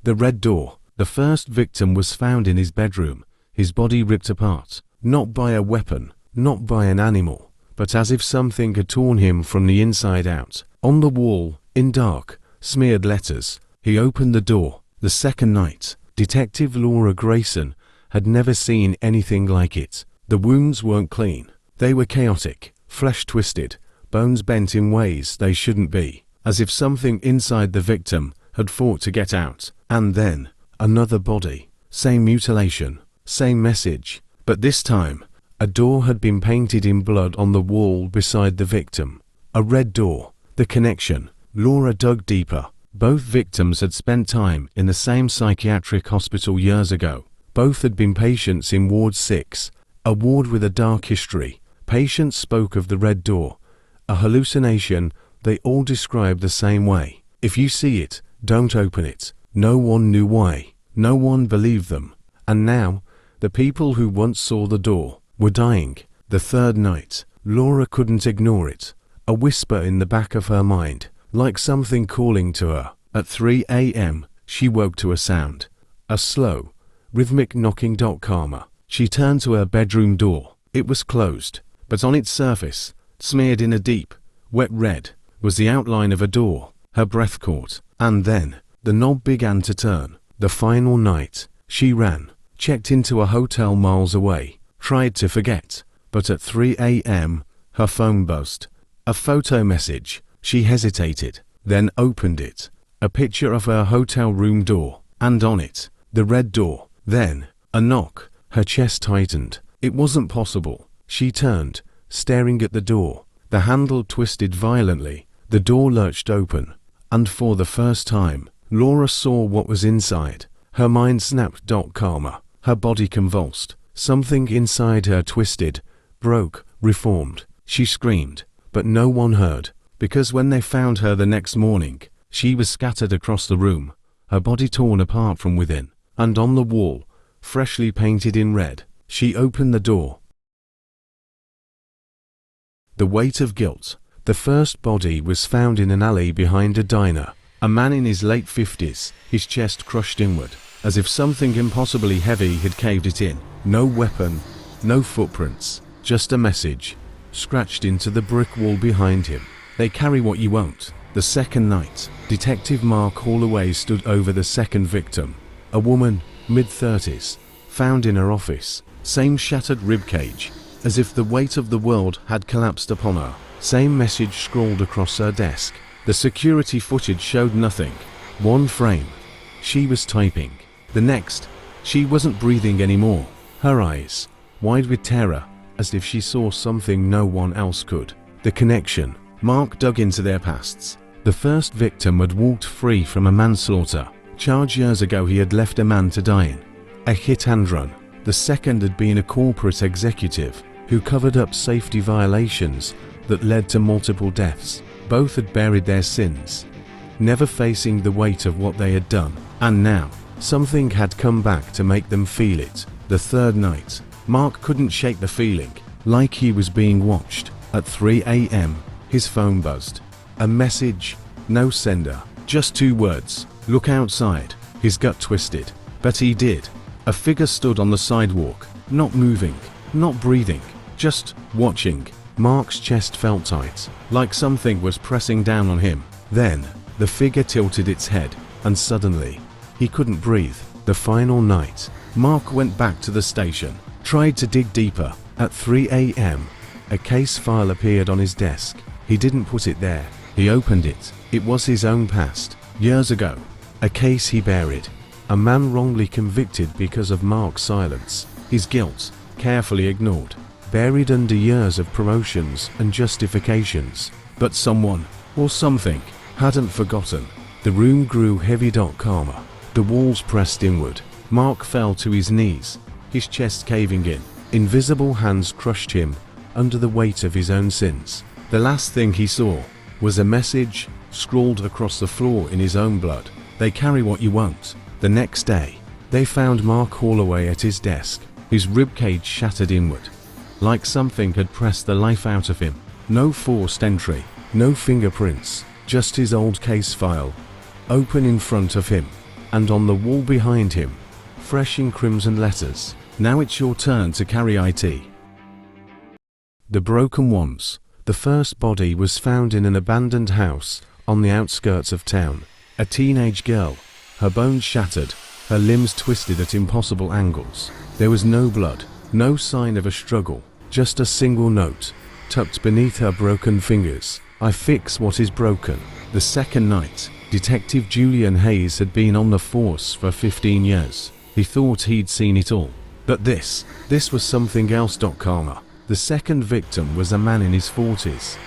The red door. The first victim was found in his bedroom, his body ripped apart, not by a weapon, not by an animal, but as if something had torn him from the inside out. On the wall, in dark, smeared letters. He opened the door. The second night, Detective Laura Grayson had never seen anything like it. The wounds weren't clean. They were chaotic, flesh twisted, bones bent in ways they shouldn't be, as if something inside the victim had fought to get out. And then, another body, same mutilation, same message, but this time, a door had been painted in blood on the wall beside the victim. A red door. The connection. Laura dug deeper. Both victims had spent time in the same psychiatric hospital years ago. Both had been patients in Ward 6, a ward with a dark history. Patients spoke of the red door, a hallucination they all described the same way. If you see it, don't open it. No one knew why. No one believed them. And now, the people who once saw the door were dying. The third night, Laura couldn't ignore it. A whisper in the back of her mind, like something calling to her. At 3 a.m., she woke to a sound. A slow, rhythmic knocking. Karma. She turned to her bedroom door. It was closed, but on its surface, smeared in a deep, wet red, was the outline of a door. Her breath caught, and then, the knob began to turn. The final night, she ran, checked into a hotel miles away, tried to forget, but at 3 a.m., her phone buzzed. A photo message. She hesitated, then opened it. A picture of her hotel room door, and on it, the red door. Then, a knock. Her chest tightened. It wasn't possible. She turned, staring at the door. The handle twisted violently. The door lurched open, and for the first time, Laura saw what was inside. Her mind snapped. Karma. Her body convulsed. Something inside her twisted, broke, reformed. She screamed, but no one heard, because when they found her the next morning, she was scattered across the room, her body torn apart from within, and on the wall, freshly painted in red. She opened the door. The weight of guilt. The first body was found in an alley behind a diner. A man in his late 50s, his chest crushed inward, as if something impossibly heavy had caved it in. No weapon, no footprints, just a message, scratched into the brick wall behind him. They carry what you won't. The second night, Detective Mark Holloway stood over the second victim, a woman, mid-30s, found in her office. Same shattered ribcage, as if the weight of the world had collapsed upon her. Same message scrawled across her desk. The security footage showed nothing. One frame. She was typing. The next, she wasn't breathing anymore. Her eyes, wide with terror, as if she saw something no one else could. The connection. Mark dug into their pasts. The first victim had walked free from a manslaughter charge years ago. He had left a man to die in a hit-and-run. The second had been a corporate executive who covered up safety violations that led to multiple deaths. Both had buried their sins, never facing the weight of what they had done. And now, something had come back to make them feel it. The third night, Mark couldn't shake the feeling, like he was being watched. At 3 a.m., his phone buzzed. A message, no sender, just 2 words, "Look outside." His gut twisted, but he did. A figure stood on the sidewalk, not moving, not breathing, just watching. Mark's chest felt tight, like something was pressing down on him. Then, the figure tilted its head, and suddenly, he couldn't breathe. The final night, Mark went back to the station, tried to dig deeper. At 3 a.m., a case file appeared on his desk. He didn't put it there. He opened it. It was his own past, years ago. A case he buried. A man wrongly convicted because of Mark's silence. His guilt, carefully ignored. Buried under years of promotions and justifications. But someone, or something, hadn't forgotten. The room grew heavy. Karma. The walls pressed inward. Mark fell to his knees, his chest caving in. Invisible hands crushed him under the weight of his own sins. The last thing he saw was a message scrawled across the floor in his own blood. They carry what you won't. The next day, they found Mark Holloway at his desk, his ribcage shattered inward, like something had pressed the life out of him. No forced entry, no fingerprints, just his old case file, open in front of him. and on the wall behind him, fresh in crimson letters, "Now it's your turn to carry IT." The broken ones. The first body was found in an abandoned house on the outskirts of town. A teenage girl, her bones shattered, her limbs twisted at impossible angles. There was no blood, no sign of a struggle, just a single note, tucked beneath her broken fingers. "I fix what is broken." The second night, Detective Julian Hayes had been on the force for 15 years. He thought he'd seen it all. But this was something else. Karma. The second victim was a man in his 40s,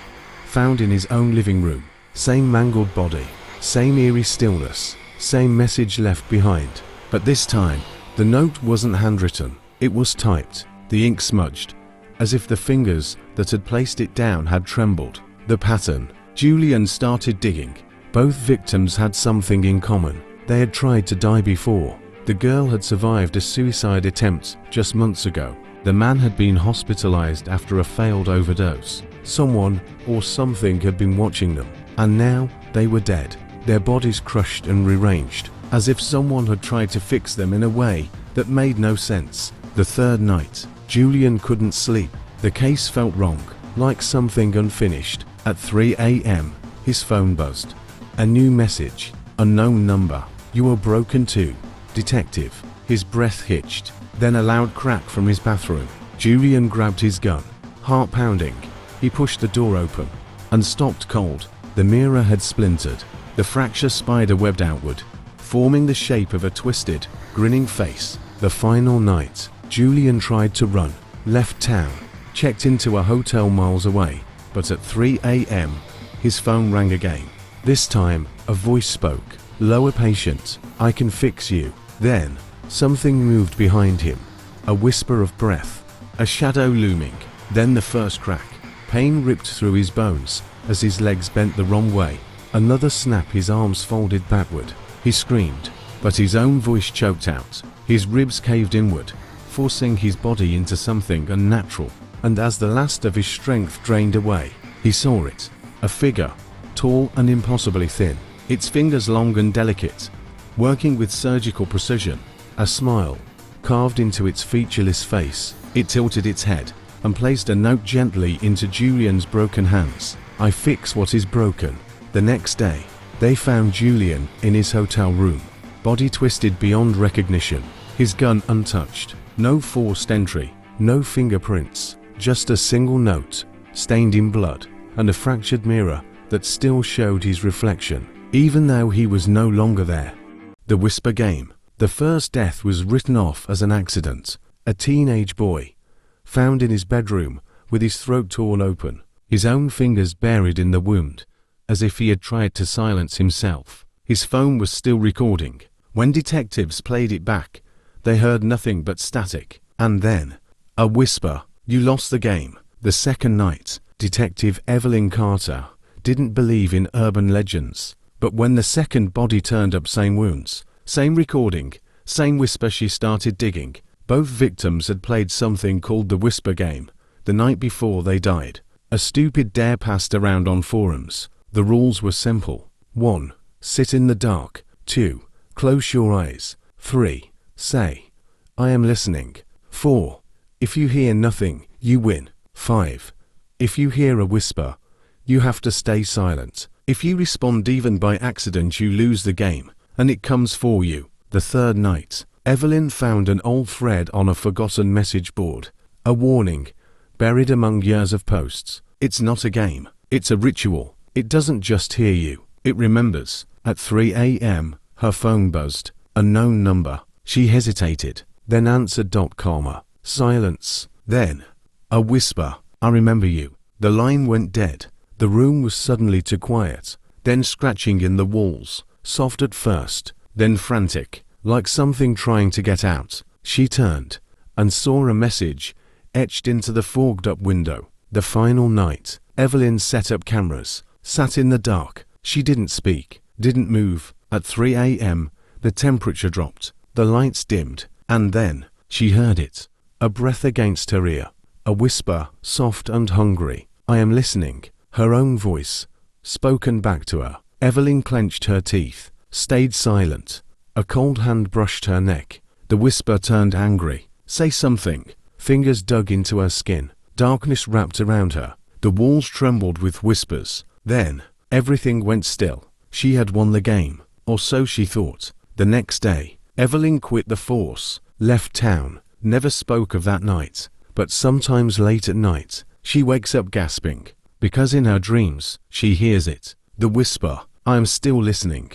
found in his own living room. Same mangled body, same eerie stillness, same message left behind. But this time, the note wasn't handwritten, it was typed, the ink smudged, as if the fingers that had placed it down had trembled. The pattern. Julian started digging. Both victims had something in common. They had tried to die before. The girl had survived a suicide attempt just months ago. The man had been hospitalized after a failed overdose. Someone or something had been watching them, and now they were dead, their bodies crushed and rearranged, as if someone had tried to fix them in a way that made no sense. The third night, Julian couldn't sleep. The case felt wrong, like something unfinished. At 3 a.m., his phone buzzed. A new message. Unknown number. "You are broken too, detective." His breath hitched. Then a loud crack from his bathroom. Julian grabbed his gun, heart pounding. He pushed the door open and stopped cold. The mirror had splintered. The fracture spider webbed outward, forming the shape of a twisted, grinning face. The final night, Julian tried to run, left town, checked into a hotel miles away, but at 3 a.m., his phone rang again. This time, a voice spoke, lower, patient, "I can fix you." Then, something moved behind him, a whisper of breath, a shadow looming, then the first crack. Pain ripped through his bones as his legs bent the wrong way. Another snap, his arms folded backward. He screamed, but his own voice choked out. His ribs caved inward, forcing his body into something unnatural. And as the last of his strength drained away, he saw it. A figure, tall and impossibly thin, its fingers long and delicate, working with surgical precision. A smile carved into its featureless face. It tilted its head and placed a note gently into Julian's broken hands. "I fix what is broken." The next day, they found Julian in his hotel room, body twisted beyond recognition, his gun untouched. No forced entry, no fingerprints, just a single note, stained in blood, and a fractured mirror that still showed his reflection, even though he was no longer there. The Whisper Game. The first death was written off as an accident. A teenage boy, found in his bedroom with his throat torn open, his own fingers buried in the wound, as if he had tried to silence himself. His phone was still recording. When detectives played it back, they heard nothing but static. And then, a whisper, "You lost the game." The second night, Detective Evelyn Carter didn't believe in urban legends. But when the second body turned up, same wounds, same recording, same whisper, she started digging. Both victims had played something called the Whisper Game the night before they died. A stupid dare passed around on forums. The rules were simple. 1. Sit in the dark. 2. Close your eyes. 3. Say, "I am listening." 4. If you hear nothing, you win. 5. If you hear a whisper, you have to stay silent. If you respond even by accident, you lose the game, and it comes for you. The third night, Evelyn found an old thread on a forgotten message board. A warning, buried among years of posts. It's not a game, it's a ritual. It doesn't just hear you, it remembers. At 3 a.m., her phone buzzed. Unknown number. She hesitated, then answered. Comma. Silence. Then, a whisper. "I remember you." The line went dead. The room was suddenly too quiet, then scratching in the walls, soft at first, then frantic, like something trying to get out. She turned and saw a message etched into the fogged-up window. The final night, Evelyn set up cameras, sat in the dark. She didn't speak, didn't move. At 3 a.m., the temperature dropped, the lights dimmed, and then she heard it, a breath against her ear, a whisper, soft and hungry. "I am listening." Her own voice, spoken back to her. Evelyn clenched her teeth, stayed silent, A cold hand brushed her neck. The whisper turned angry. "Say something." Fingers dug into her skin. Darkness wrapped around her. The walls trembled with whispers. Then, everything went still. She had won the game, or so she thought. The next day, Evelyn quit the force, left town, never spoke of that night. But sometimes late at night, she wakes up gasping, because in her dreams, she hears it. The whisper, "I am still listening."